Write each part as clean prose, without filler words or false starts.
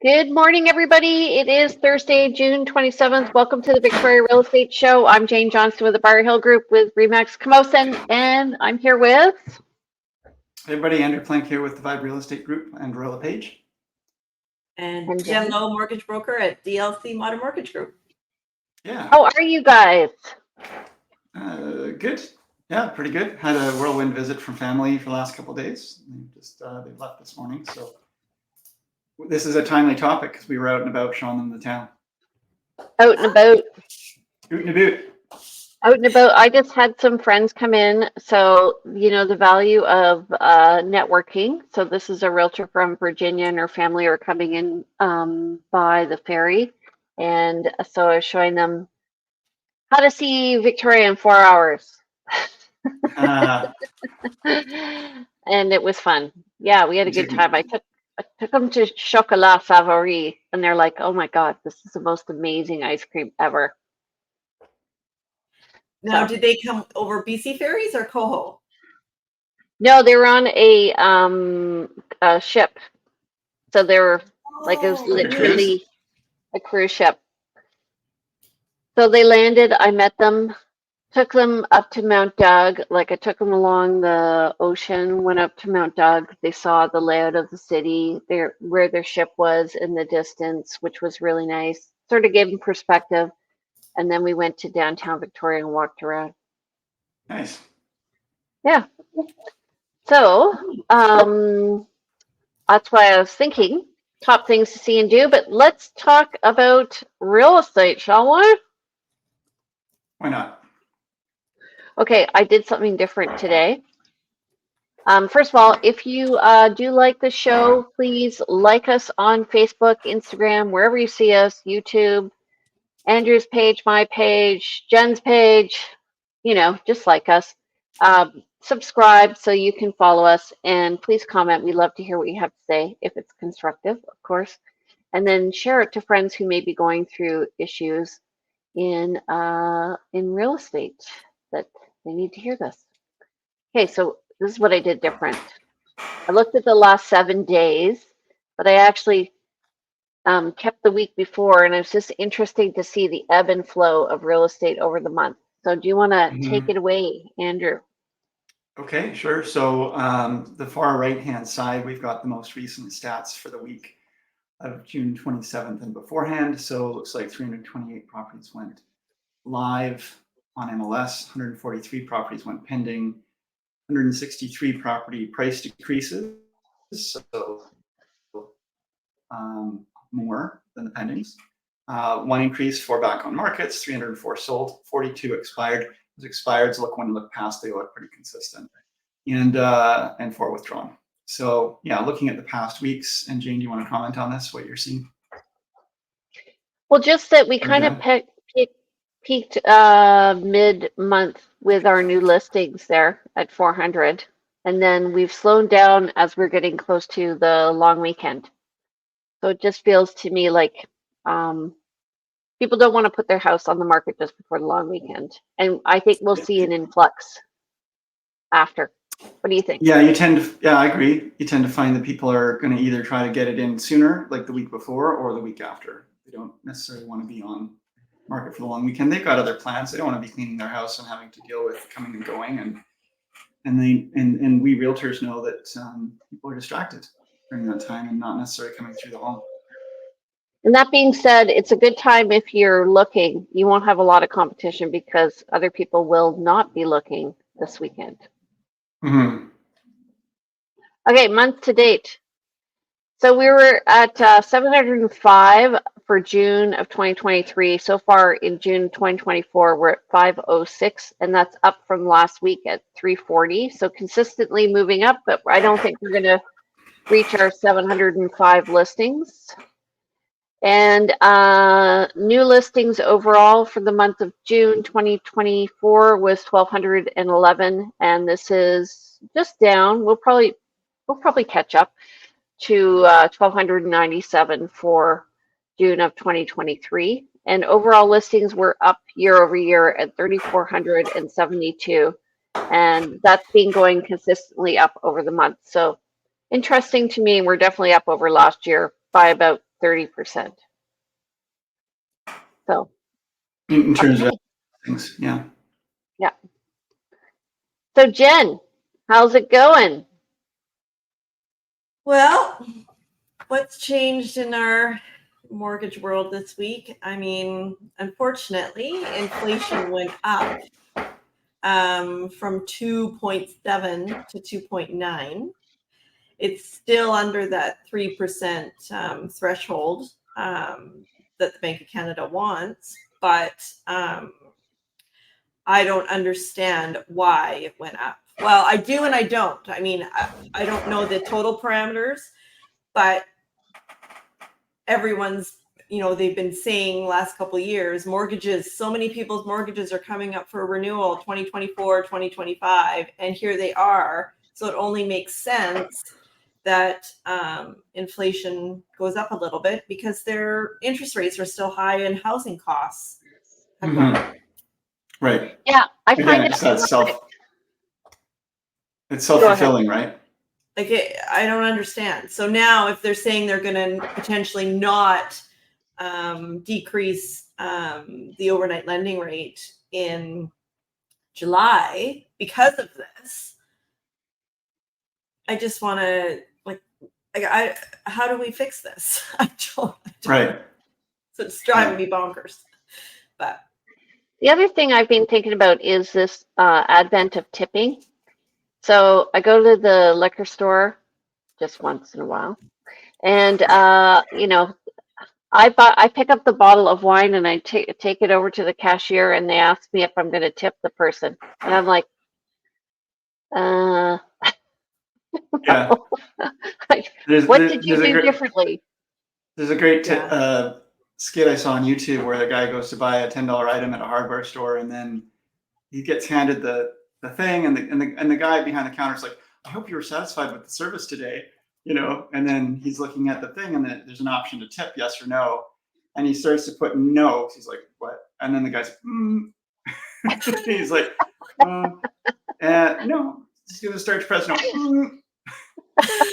Good morning, everybody. It is Thursday, June 27th. Welcome to the Victoria Real Estate Show. I'm Jane Johnston with the Bar Hill Group with Remax Camosun, and I'm here with... Hey everybody, Andrew Plank here with the Vibe Real Estate Group and Royal LePage. And Jen Lowe, mortgage broker at DLC Modern Mortgage Group. Yeah. How are you guys? Good. Yeah, pretty good. Had a whirlwind visit from family for the last couple of days. They left this morning, so this is a timely topic because we were out and about showing them the town. Out and about. Out and about. Out and about. I just had some friends come in, so you know the value of networking. So this is a realtor from Virginia, and her family are coming in by the ferry, and so I was showing them how to see Victoria in 4 hours. And it was fun. Yeah, we had a good time. I took them to Chocolat Favori, and they're like, "Oh my God, this is the most amazing ice cream ever." Now, did they come over BC ferries or Coho? No, they were on a ship. So they were like, it was literally a cruise ship. So they landed, I met them, took them up to Mount Doug. Like I took them along the ocean, went up to Mount Doug. They saw the layout of the city, where their ship was in the distance, which was really nice. Sort of gave them perspective. And then we went to downtown Victoria and walked around. Nice. Yeah. So that's why I was thinking top things to see and do. But let's talk about real estate, shall we? Why not? Okay, I did something different today. First of all, if you do like the show, please like us on Facebook, Instagram, wherever you see us, YouTube, Andrew's page, my page, Jen's page, you know, just like us. Subscribe so you can follow us, and please comment. We love to hear what you have to say, if it's constructive, of course. And then share it to friends who may be going through issues in real estate that they need to hear this. Okay, so this is what I did different. I looked at the last 7 days, but I actually kept the week before, and it's just interesting to see the ebb and flow of real estate over the month. So do you want to take it away, Andrew? Okay, sure. So the far right-hand side, we've got the most recent stats for the week of June 27th and beforehand. So it looks like 328 properties went live on MLS, 143 properties went pending, 163 property price decreases, so more than the pendings. One increase, 4 back on markets, 304 sold, 42 expired. Those expireds, when you look past, they look pretty consistent, and 4 withdrawn. So yeah, looking at the past weeks, and Jane, do you want to comment on this, what you're seeing? Well, just that we kind of peaked mid-month with our new listings there at 400, and then we've slowed down as we're getting close to the long weekend. So it just feels to me like people don't want to put their house on the market just before the long weekend, and I think we'll see an influx after. What do you think? Yeah, I agree. You tend to find that people are going to either try to get it in sooner, like the week before, or the week after. They don't necessarily want to be on market for the long weekend. They've got other plans. They don't want to be cleaning their house and having to deal with coming and going, and we realtors know that people are distracted during that time and not necessarily coming through the home. And that being said, it's a good time if you're looking. You won't have a lot of competition because other people will not be looking this weekend. Mm-hmm. Okay, month to date. So we were at 705 for June of 2023. So far in June 2024, we're at 506, and that's up from last week at 340. So consistently moving up, but I don't think we're going to reach our 705 listings. And new listings overall for the month of June 2024 was 1,211, and this is just down. We'll probably catch up to 1,297 for June of 2023. And overall listings were up year over year at 3,472, and that's been going consistently up over the month. So interesting to me. We're definitely up over last year by about 30%. So In terms okay. of things, yeah. Yeah. So Jen, how's it going? Well, what's changed in our mortgage world this week? I mean, unfortunately, inflation went up from 2.7 to 2.9. It's still under that 3% threshold that the Bank of Canada wants, but I don't understand why it went up. Well, I do and I don't. I mean, I don't know the total parameters, but everyone's, they've been saying last couple of years, mortgages, so many people's mortgages are coming up for renewal 2024, 2025, and here they are. So it only makes sense that inflation goes up a little bit because their interest rates are still high and housing costs have gone up. Right. Yeah, I Again, find it it's that ironic. it's self-fulfilling, right? Like I don't understand. So now if they're saying they're going to potentially not decrease the overnight lending rate in July because of this, I just want to how do we fix this? I don't. Right. So it's driving me bonkers. But The other thing I've been thinking about is this advent of tipping. So I go to the liquor store just once in a while, and I pick up the bottle of wine and I take it over to the cashier, and they ask me if I'm going to tip the person, and I'm like, Yeah. what did you do differently? There's a great skit I saw on YouTube where the guy goes to buy a $10 item at a hardware store, and then he gets handed the thing, and the guy behind the counter is like, "I hope you were satisfied with the service today," And then he's looking at the thing, and then there's an option to tip, yes or no, and he starts to put no. He's like, "What?" And then the guy's like, he's like, "No." He's gonna start to press no.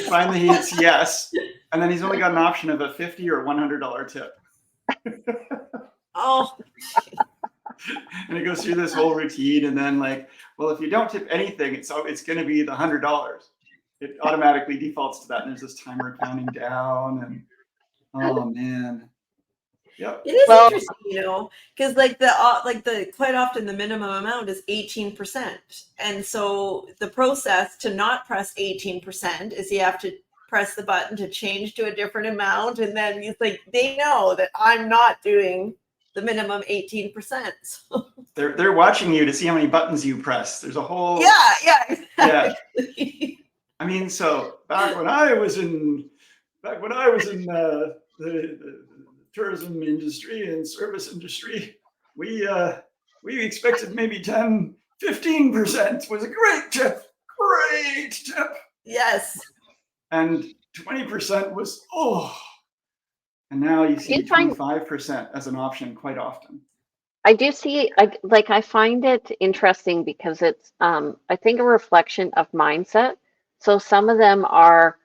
Finally, he hits yes, and then he's only got an option of a $50 or $100 tip. Oh. And it goes through this whole routine, and then well, if you don't tip anything, it's going to be the $100. It automatically defaults to that, and there's this timer counting down, and oh man, yep. It is interesting, because the quite often the minimum amount is 18%, and so the process to not press 18% is you have to press the button to change to a different amount, and then it's like they know that I'm not doing the minimum 18%. So. They're watching you to see how many buttons you press. There's a whole exactly. Yeah. I mean, so back when I was in the tourism industry and service industry, we expected maybe 10-15% was a great tip. Yes. And 20% was and now you see 25% as an option quite often. I do see, I find it interesting because it's, I think, a reflection of mindset. So some of them are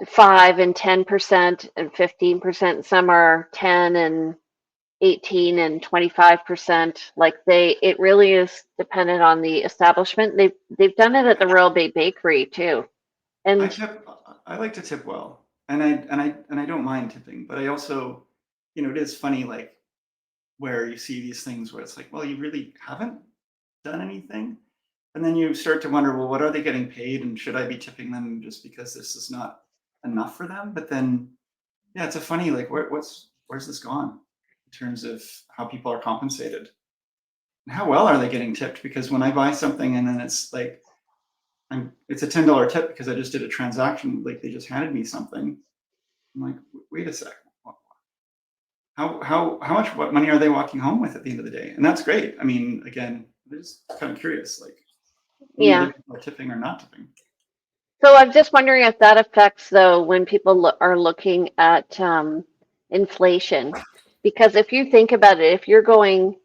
5 and 10% and 15%. Some are 10 and 18 and 25%. It really is dependent on the establishment. They've done it at the Royal Bay Bakery too. And I like to tip well, and I don't mind tipping, but I also, it is funny, where you see these things where it's like, well, you really haven't done anything. And then you start to wonder, well, what are they getting paid? And should I be tipping them just because this is not enough for them? But then, yeah, it's a funny, where's this gone in terms of how people are compensated? And how well are they getting tipped? Because when I buy something and then it's it's a $10 tip because I just did a transaction, they just handed me something. I'm like, wait a sec. How much money are they walking home with at the end of the day? And that's great. I mean, again, I'm just kind of curious, yeah, people are tipping or not tipping. So I'm just wondering if that affects, though, when people are looking at inflation, because if you think about it, if you're going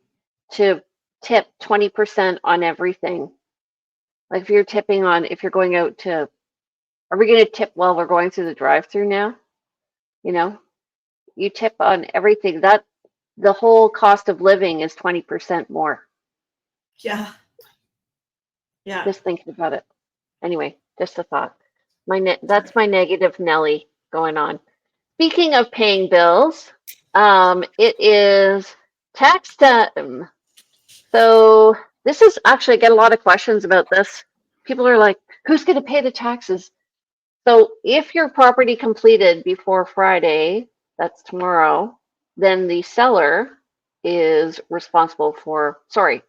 to tip 20% on everything, if you're going out to, are we going to tip while we're going through the drive-through now? you tip on everything. That the whole cost of living is 20% more. Yeah. Yeah. Just thinking about it. Anyway, just a thought. That's my negative Nelly going on. Speaking of paying bills, it is tax time. So this is actually, I get a lot of questions about this. People are like, who's going to pay the taxes? So if your property completed before Friday, that's tomorrow, then the seller is responsible for, sorry,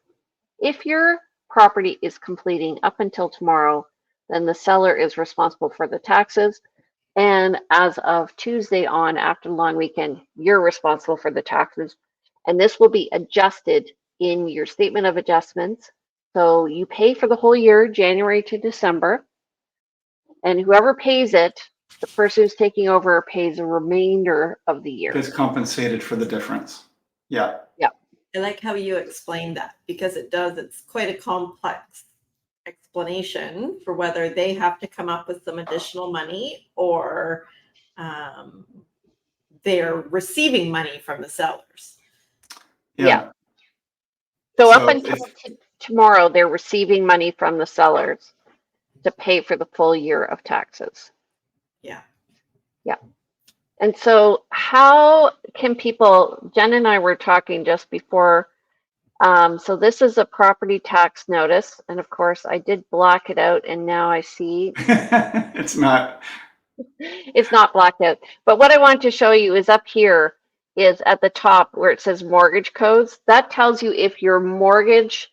if your property is completing up until tomorrow, then the seller is responsible for the taxes. And as of Tuesday on, after the long weekend, you're responsible for the taxes. And this will be adjusted in your statement of adjustments. So you pay for the whole year, January to December. And whoever pays it, the person who's taking over pays the remainder of the year. Gets compensated for the difference. Yeah. Yeah. I like how you explained that because it's quite a complex explanation for whether they have to come up with some additional money or they're receiving money from the sellers. Yeah. So up until tomorrow, they're receiving money from the sellers to pay for the full year of taxes. Yeah. Yeah. And so how can people, Jen and I were talking just before, so this is a property tax notice. And of course I did block it out and now I see it's not blacked out. But what I want to show you is up here is at the top where it says mortgage codes. That tells you if your mortgage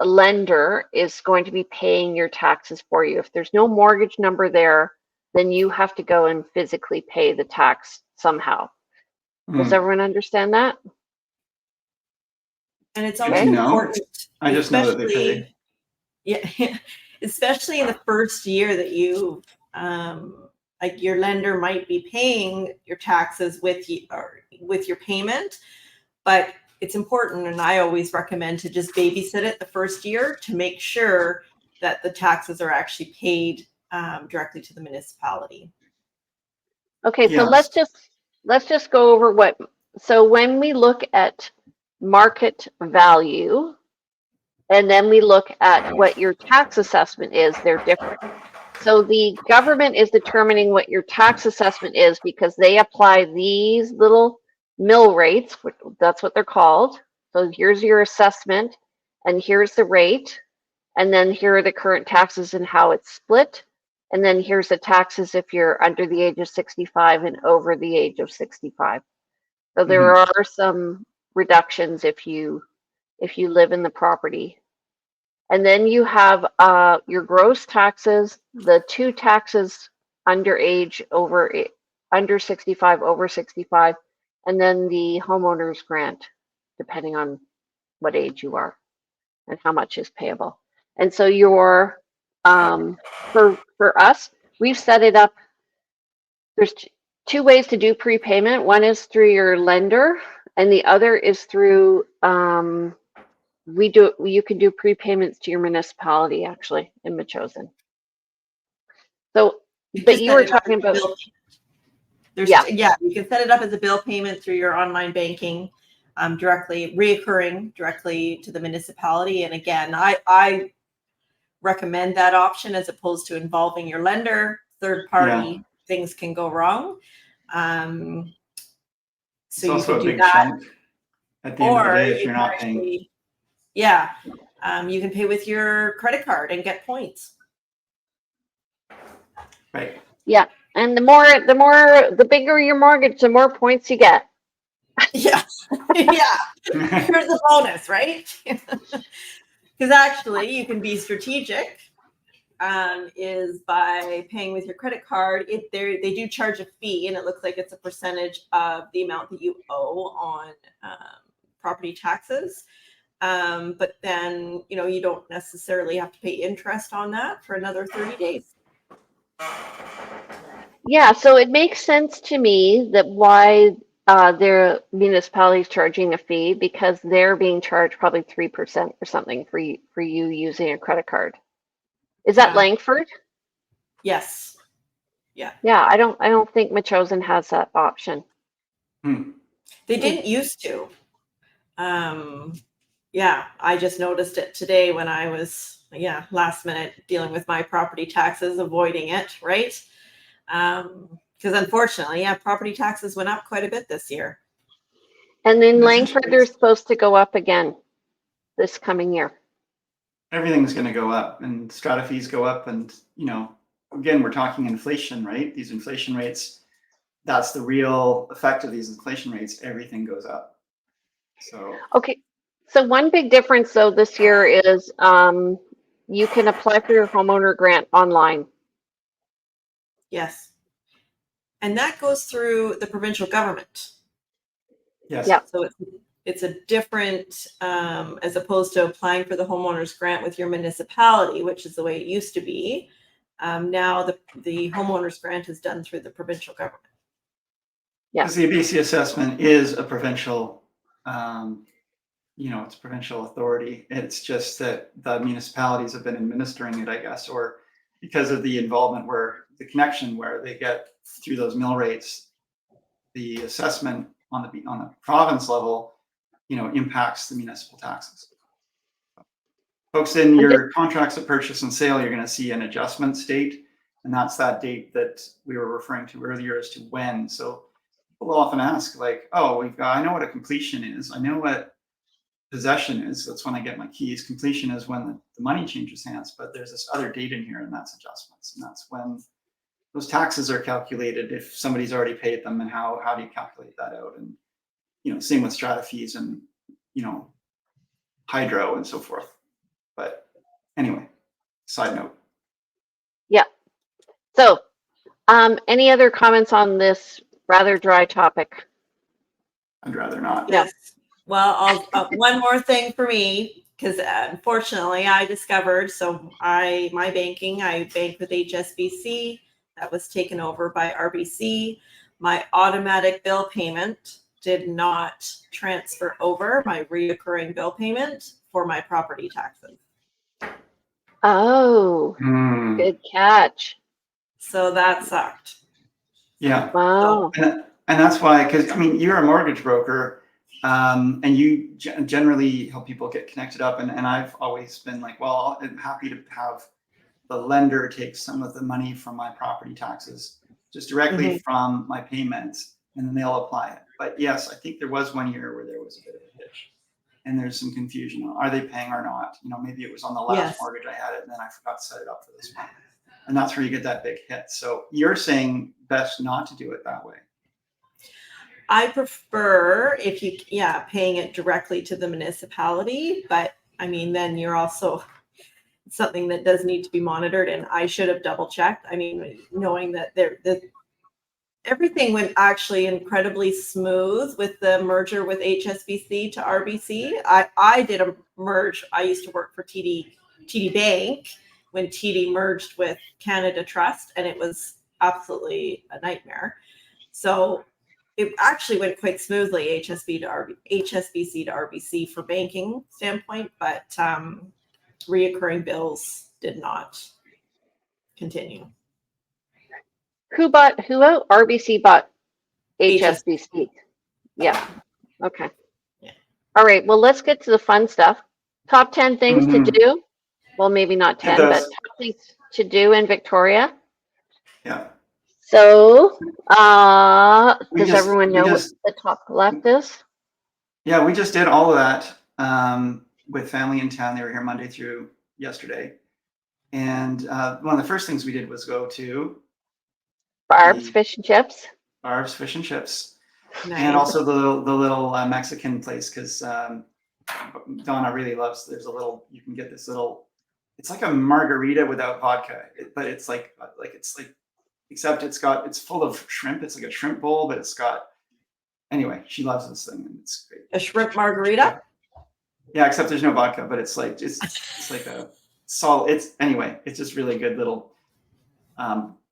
lender is going to be paying your taxes for you. If there's no mortgage number there, then you have to go and physically pay the tax somehow. Does everyone understand that? And it's Good also to know. important. I just know that they pay. Yeah, especially in the first year that you, like your lender might be paying your taxes with you or with your payment, but it's important, and I always recommend to just babysit it the first year to make sure that the taxes are actually paid directly to the municipality. Okay, so Yes. let's just go over what. So when we look at market value, and then we look at what your tax assessment is, they're different. So the government is determining what your tax assessment is because they apply these little mill rates. That's what they're called. So here's your assessment, and here's the rate, and then here are the current taxes and how it's split. And then here's the taxes if you're under the age of 65 and over the age of 65. So there are some reductions if you live in the property. And then you have your gross taxes, the two taxes under 65, over 65, and then the homeowner's grant, depending on what age you are and how much is payable. And so your for us, we've set it up. There's two ways to do prepayment. One is through your lender, and the other is through you can do prepayments to your municipality actually in Metchosin. So, but you were talking about yeah, you can set it up as a bill payment through your online banking, reoccurring directly to the municipality. And again, I recommend that option as opposed to involving your lender, third party. Things can go wrong. So you can do that. Chunk at the end of the day if you're not paying. Yeah, you can pay with your credit card and get points. Right. Yeah, and the bigger your mortgage, the more points you get. Yeah, yeah. Here's the bonus, right? Because actually, you can be strategic. Is by paying with your credit card. They do charge a fee, and it looks like it's a percentage of the amount that you owe on property taxes. But then, you don't necessarily have to pay interest on that for another 30 days. Yeah, so it makes sense to me that why their municipality is charging a fee, because they're being charged probably 3% or something for you using a credit card. Is that Langford? Yes. Yeah. Yeah, I don't think Metchosin has that option. Hmm. They didn't used to. Yeah, I just noticed it today when I was, last minute dealing with my property taxes, avoiding it, right? Because unfortunately, property taxes went up quite a bit this year. And then That's Langford, interesting. they're supposed to go up again this coming year. Everything's going to go up, and strata fees go up, and again, we're talking inflation, right? These inflation rates, that's the real effect of these inflation rates. Everything goes up. So Okay, so one big difference though this year is you can apply for your homeowner grant online. Yes. And that goes through the provincial government. yes, Yep. So it's a different, as opposed to applying for the homeowner's grant with your municipality, which is the way it used to be. Now the homeowner's grant is done through the provincial government. because the ABC assessment is a provincial, it's provincial authority. It's just that the municipalities have been administering it, I guess, or because of the involvement where the connection where they get through those mill rates, the assessment on the province level, impacts the municipal taxes. Folks, in your contracts of purchase and sale, you're going to see an adjustment date, and that's that date that we were referring to earlier as to when. So people often ask, like, oh, I know what a completion is. I know what possession is. That's when I get my keys. Completion is when the money changes hands, but there's this other date in here, and that's adjustments, and that's when those taxes are calculated if somebody's already paid them, and how do you calculate that out? And same with strata fees and hydro and so forth. But anyway, side note. Yeah. So, any other comments on this rather dry topic? I'd rather not. Yes. Well, one more thing for me, because unfortunately I discovered, I bank with HSBC. That was taken over by RBC. My automatic bill payment did not transfer over, my reoccurring bill payment for my property taxes. Oh, good catch. So that sucked. Yeah. Wow. And that's why, because you're a mortgage broker, and you generally help people get connected up. And I've always been like, well, I'm happy to have the lender take some of the money from my property taxes just directly from my payments, and then they'll apply it. But yes, I think there was one year where there was a bit of a hitch, and there's some confusion. Are they paying or not? Maybe it was on the last mortgage I had it, and then I forgot to set it up for this one. And that's where you get that big hit. So you're saying best not to do it that way. I prefer if you, paying it directly to the municipality, but then you're also something that does need to be monitored, and I should have double checked. Knowing that everything went actually incredibly smooth with the merger with HSBC to RBC. I did a merge. I used to work for TD Bank when TD merged with Canada Trust, and it was absolutely a nightmare. So it actually went quite smoothly, HSBC to RBC for banking standpoint, but reoccurring bills did not continue. Who out? RBC bought HSBC. Yeah. Okay. Yeah. All right. Well, let's get to the fun stuff. Top 10 things to do. Well, maybe not 10, but top things to do in Victoria. Yeah. So, does everyone know what the top left is? Yeah, we just did all of that with family in town. They were here Monday through yesterday. And one of the first things we did was go to Barb's Fish and Chips. Barb's Fish and Chips. Nice. And also the little Mexican place, because Donna really loves, you can get this little, it's like a margarita without vodka, but it's like except it's full of shrimp. It's like a shrimp bowl, but anyway, she loves this thing, and it's great. A shrimp margarita? Yeah, except there's no vodka, but it's like a solid, it's just really good little,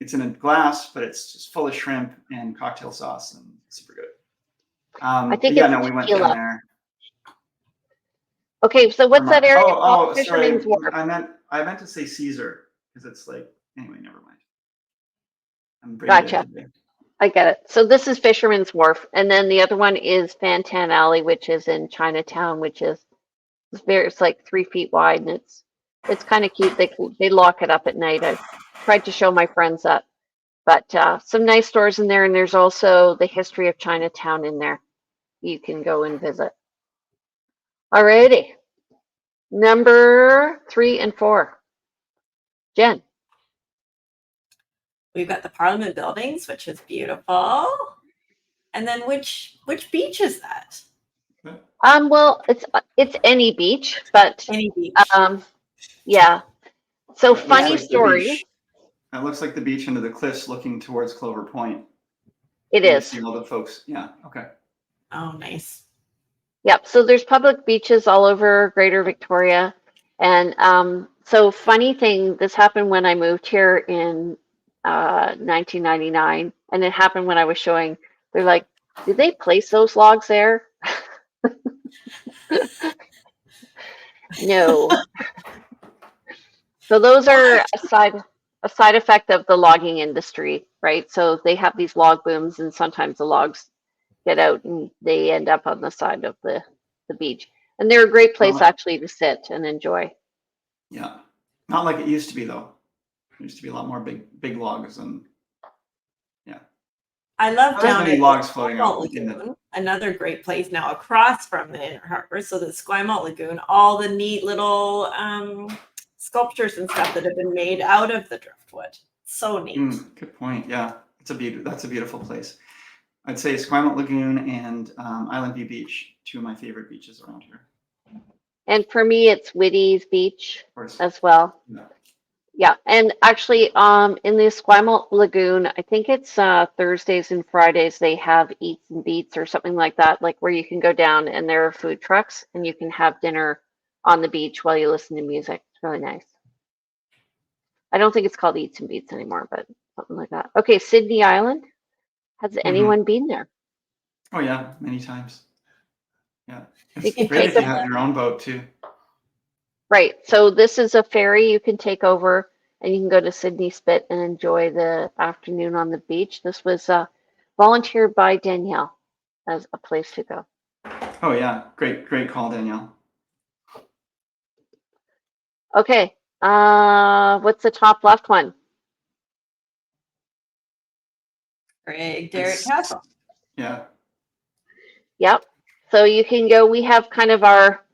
it's in a glass, but it's just full of shrimp and cocktail sauce and super good. I think we went down there. Okay, so what's that area called? Sorry. Fisherman's Wharf. I meant to say Caesar, because it's anyway, never mind. Gotcha. I get it. So this is Fisherman's Wharf, and then the other one is Fantan Alley, which is in Chinatown, which is it's like 3 feet wide, and it's kind of cute. They lock it up at night. I tried to show my friends that, but some nice stores in there, and there's also the history of Chinatown in there. You can go and visit. Alrighty, number 3 and 4, Jen. We've got the Parliament buildings, which is beautiful. And then which beach is that? Well, it's any beach, but Any beach. yeah. So That looks funny like the story. beach. That looks like the beach under the cliffs looking towards Clover Point. It You is. see all the folks. Yeah, okay. Oh, nice. Yep. So there's public beaches all over Greater Victoria, and so funny thing. This happened when I moved here in 1999, and it happened when I was showing. They're like, did they place those logs there? No. So those are a side effect of the logging industry, right? So they have these log booms, and sometimes the logs get out and they end up on the side of the beach. And they're a great place Well, actually to sit and enjoy. Yeah. Not like it used to be though. There used to be a lot more big logs and I love not as down many at logs floating out Squamalt in the Lagoon, another great place now across from the Inner Harbor. So the Squamalt Lagoon, all the neat little sculptures and stuff that have been made out of the driftwood. So neat. Good point. Yeah. That's a beautiful place. I'd say Esquimalt Lagoon and Island View Beach, two of my favorite beaches around here. And for me, it's Whitty's Beach Of course. as well. Yeah. Yeah, and actually, in the Esquimalt Lagoon, I think it's Thursdays and Fridays, they have Eats and Beats or something like that, like where you can go down and there are food trucks and you can have dinner on the beach while you listen to music. It's really nice. I don't think it's called Eats and Beats anymore, but something like that. Okay, Sydney Island. Has anyone been there? Oh yeah, many times. Yeah. You It's can great take if you a- have your own boat too. Right. So this is a ferry you can take over and you can go to Sydney Spit and enjoy the afternoon on the beach. This was volunteered by Danielle as a place to go. Oh yeah, great call, Danielle. Okay. What's the top left one? Craig Derrick It's- Castle. Yeah. Yep. So you can go, we have kind of our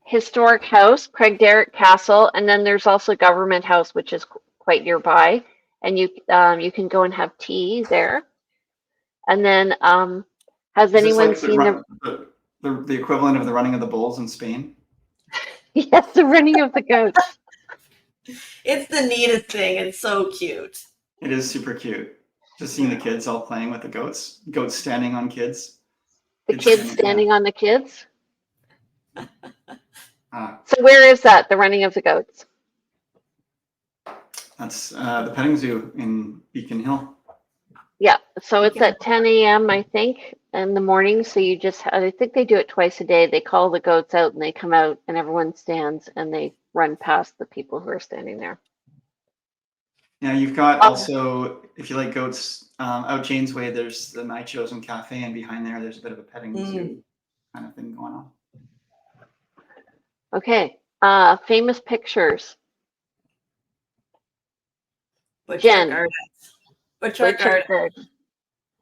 historic house, Craig Derrick Castle, and then there's also Government House, which is quite nearby. And you can go and have tea there. And then has Is this anyone like seen the equivalent of the running of the bulls in Spain? Yes, the running of the goats. It's the neatest thing. It's so cute. It is super cute. Just seeing the kids all playing with the goats standing on kids. The kids standing on the kids. Ah, So where is that? The running of the goats. that's the petting zoo in Beacon Hill. Yeah. So it's at 10 a.m. I think in the morning. So you I think they do it twice a day. They call the goats out and they come out and everyone stands and they run past the people who are standing there. Yeah, you've got also, if you like goats, out Jane's Way, there's the My Chosen Cafe, and behind there's a bit of a petting zoo kind of thing going on. Okay. Famous pictures. Butchart Jen. Gardens. Butchart Gardens.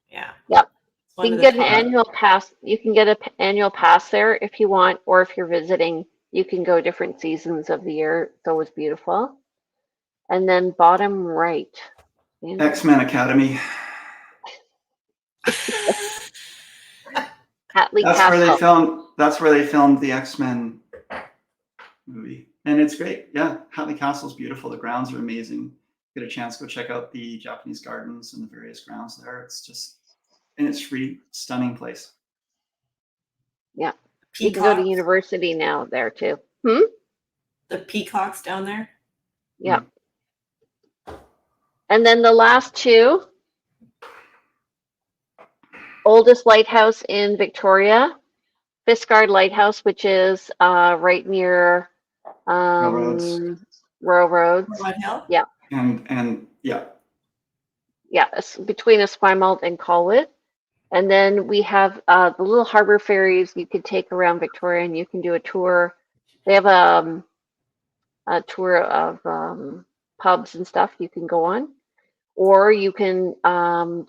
Yeah. Yep. One You of can the get an top- annual pass. You can get an annual pass there if you want, or if you're visiting, you can go different seasons of the year. It's always beautiful. And then bottom right. X-Men Academy. Hatley That's Castle. where they filmed the X-Men movie. And it's great. Yeah, Hatley Castle's beautiful. The grounds are amazing. Get a chance to go check out the Japanese gardens and the various grounds there. It's just, and it's free, stunning place. Yeah. You can go to Peacocks. university now there too. The peacocks down there. Yeah. And then the last two. Oldest lighthouse in Victoria, Fiskard Lighthouse, which is right near Railroads. Railroads. What Hill? And yeah, Yeah, between Esquimalt and Colwood. And then we have the little harbor ferries you could take around Victoria, and you can do a tour. They have a tour of pubs and stuff you can go on, or you can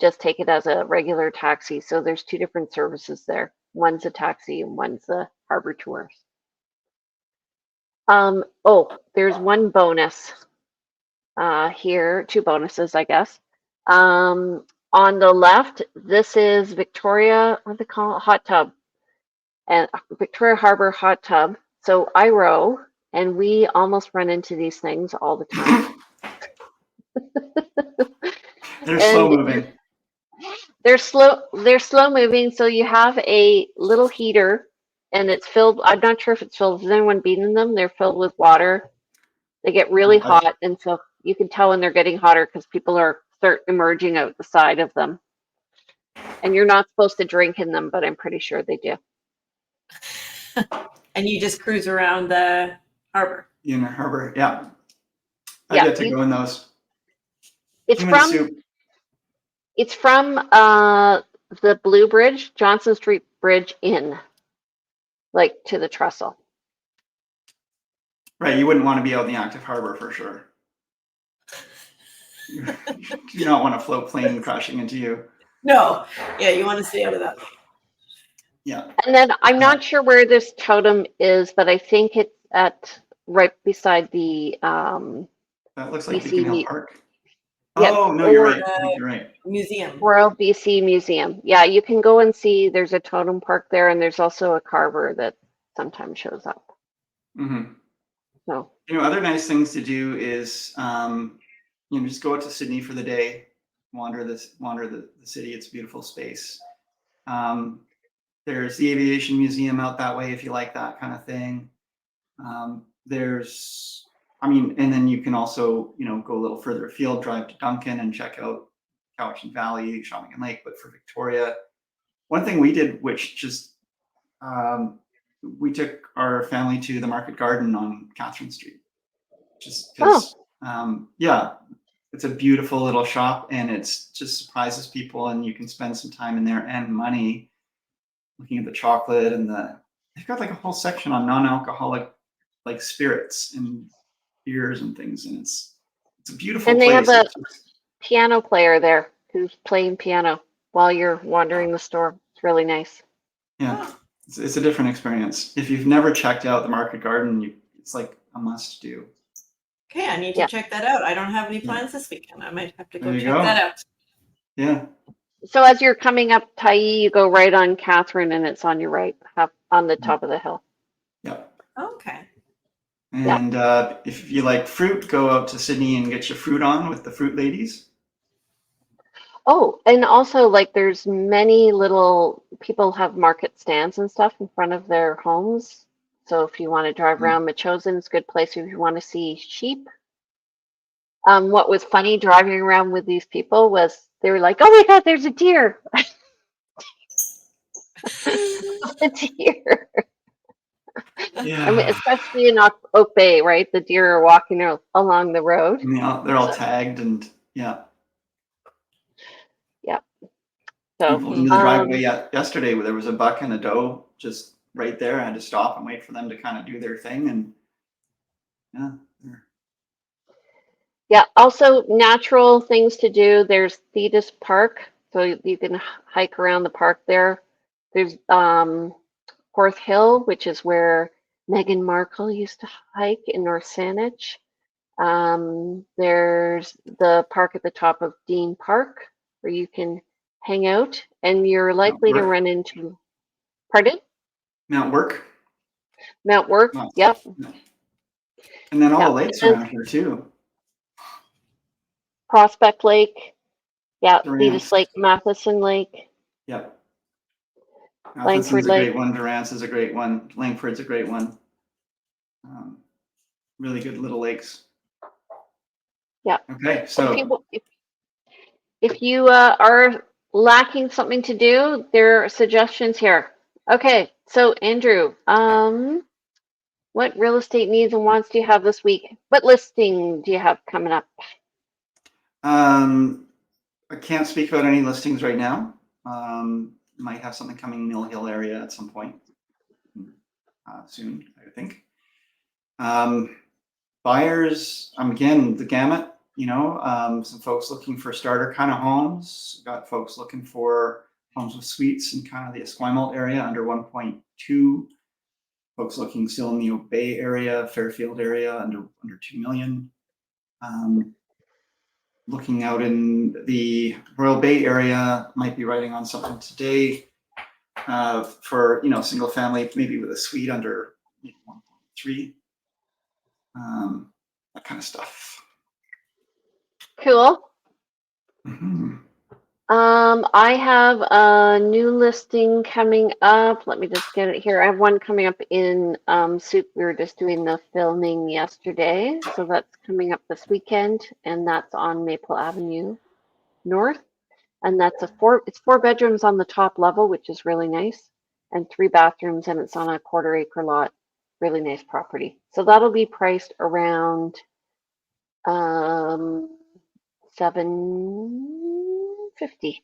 just take it as a regular taxi. So there's two different services there. One's a taxi and one's the harbor tours. Oh, there's one bonus here, two bonuses, I guess. On the left, this is Victoria, what do they call it? Hot tub, and Victoria Harbor hot tub. So I row, and we almost run into these things all the time. They're slow moving. They're slow moving. So you have a little heater, and it's filled. I'm not sure if it's filled. Has anyone been in them? They're filled with water. They get really hot, and so you can tell when they're getting hotter because people start emerging out the side of them. And you're not supposed to drink in them, but I'm pretty sure they do. And you just cruise around the harbor. In the harbor, yeah. I Yeah, get to go in those. It's Human from soup. it's from the Blue Bridge, Johnston Street Bridge in, like to the trestle. Right, you wouldn't want to be out in the active harbor for sure. You don't want a float plane crashing into you. No, yeah, you want to stay out of that. Yeah. And then I'm not sure where this totem is, but I think it's at right beside the That looks like BC Beacon Hill Park. Yep. Oh, no, you're Or, right. I think you're right. Museum. Royal BC Museum. Yeah, you can go and see. There's a totem park there, and there's also a carver that sometimes shows up. Mm-hmm. So Other nice things to do is, just go out to Sydney for the day, wander the city. It's a beautiful space. There's the Aviation Museum out that way if you like that kind of thing. And then you can also, go a little further afield, drive to Duncan and check out Cowichan Valley, Shawinigan Lake. But for Victoria, one thing we did, which just, we took our family to the Market Garden on Catherine Street, just because, it's a beautiful little shop and it's just surprises people, and you can spend some time in there and money looking at the chocolate and they've got like a whole section on non-alcoholic like spirits and beers and things, and it's a beautiful and place. they have a piano player there who's playing piano while you're wandering the store. It's really nice. Yeah, it's a different experience. If you've never checked out the Market Garden, it's like a must do. Okay, I need to check that out. I don't have any plans this weekend. I might have to go check that out. Yeah. So as you're coming up Tyee, you go right on Catherine, and it's on your right, on the top of the hill. Yeah. Okay. And if you like fruit, go out to Sydney and get your fruit on with the fruit ladies. Oh, and also like there's many little people have market stands and stuff in front of their homes. So if you want to drive around, Machosen's a good place if you want to see sheep. What was funny driving around with these people was they were like, "Oh my God, there's a deer!" A deer. Yeah. I mean, especially in Oak Bay, right? The deer are walking along the road. They're all tagged and yeah. So pulled into the driveway yesterday where there was a buck and a doe just right there. I had to stop and wait for them to kind of do their thing, and yeah. Also, natural things to do. There's Thetis Park, so you can hike around the park there. There's Horth Hill, which is where Meghan Markle used to hike in North Saanich. There's the park at the top of Dean Park where you can hang out, and you're likely to run into, pardon? Mount Work. Mount Work, yep. And then all the lakes around here too. Prospect Lake, Thetis Lake, Matheson Lake. Yep. Langford Matheson's a Lake. great one. Durance is a great one. Langford's a great one. Really good little lakes. Yeah. Okay, so if you are lacking something to do, there are suggestions here. Okay, so Andrew, what real estate needs and wants do you have this week? What listing do you have coming up? A I can't speak about any listings right now. Might have something coming Mill Hill area at some point soon, I think. Buyers, again, the gamut, some folks looking for starter kind of homes. Got folks looking for homes with suites in kind of the Esquimalt area under 1.2. Folks looking still in the Bay area, Fairfield area under 2 million. Looking out in the Royal Bay area, might be writing on something today for single family, maybe with a suite under 1.3. That kind of stuff. Cool. Mm-hmm. I have a new listing coming up. Let me just get it here. I have one coming up in Soup. We were just doing the filming yesterday, so that's coming up this weekend, and that's on Maple Avenue North. And that's it's 4 bedrooms on the top level, which is really nice, and 3 bathrooms, and it's on a 1/4 acre lot. Really nice property. So that'll be priced around $750.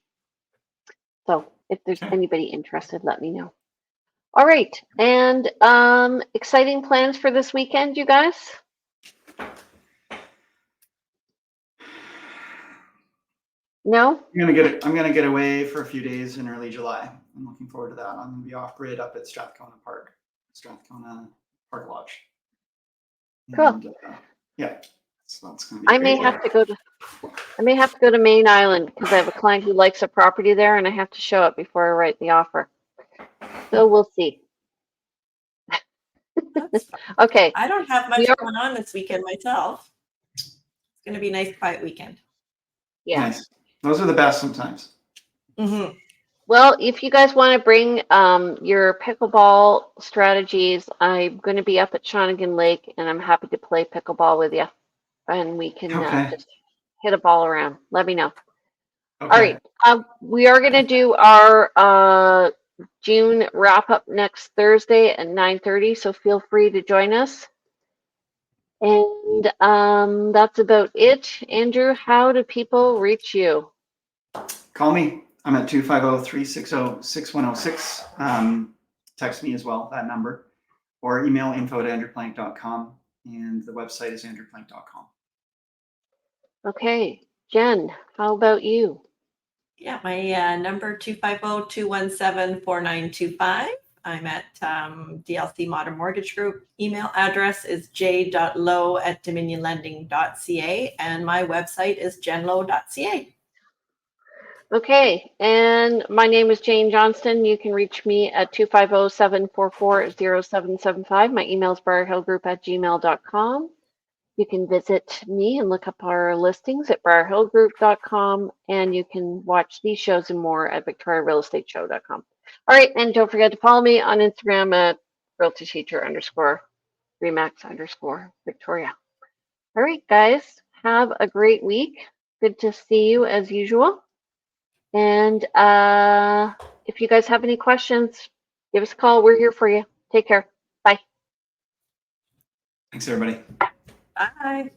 So if there's anybody interested, let me know. All right, and exciting plans for this weekend, you guys? No? I'm gonna get away for a few days in early July. I'm looking forward to that. I'm gonna be off grid up at Strathcona Park Lodge. Cool. And, yeah, so that's gonna be I great. may have to go to Main Island because I have a client who likes a property there, and I have to show it before I write the offer. So we'll see. Okay. I don't have much going on this weekend myself. It's going to be a nice, quiet weekend. Yeah. Nice. Those are the best sometimes. Mm-hmm. Well, if you guys want to bring your pickleball strategies, I'm going to be up at Shawnigan Lake, and I'm happy to play pickleball with you, and we can just hit a ball around. Let me know. Okay. All right. We are going to do our June wrap up next Thursday at 9:30, so feel free to join us. And that's about it. Andrew, how do people reach you? Call me. I'm at 250-360-6106. Text me as well, that number, or email info@andrewplank.com, and the website is andrewplank.com. Okay, Jen, how about you? Yeah, my number 250-217-4925. I'm at DLC Modern Mortgage Group. Email address is j.low@dominionlending.ca, and my website is jenlow.ca. Okay, and my name is Jane Johnston. You can reach me at 250-744-0775. My email is briarhillgroup@gmail.com. You can visit me and look up our listings at briarhillgroup.com, and you can watch these shows and more at victoriarealestateshow.com. All right, and don't forget to follow me on Instagram at realtyteacher_Remax_Victoria. All right, guys, have a great week. Good to see you as usual. And if you guys have any questions, give us a call. We're here for you. Take care. Bye. Thanks, everybody. Bye.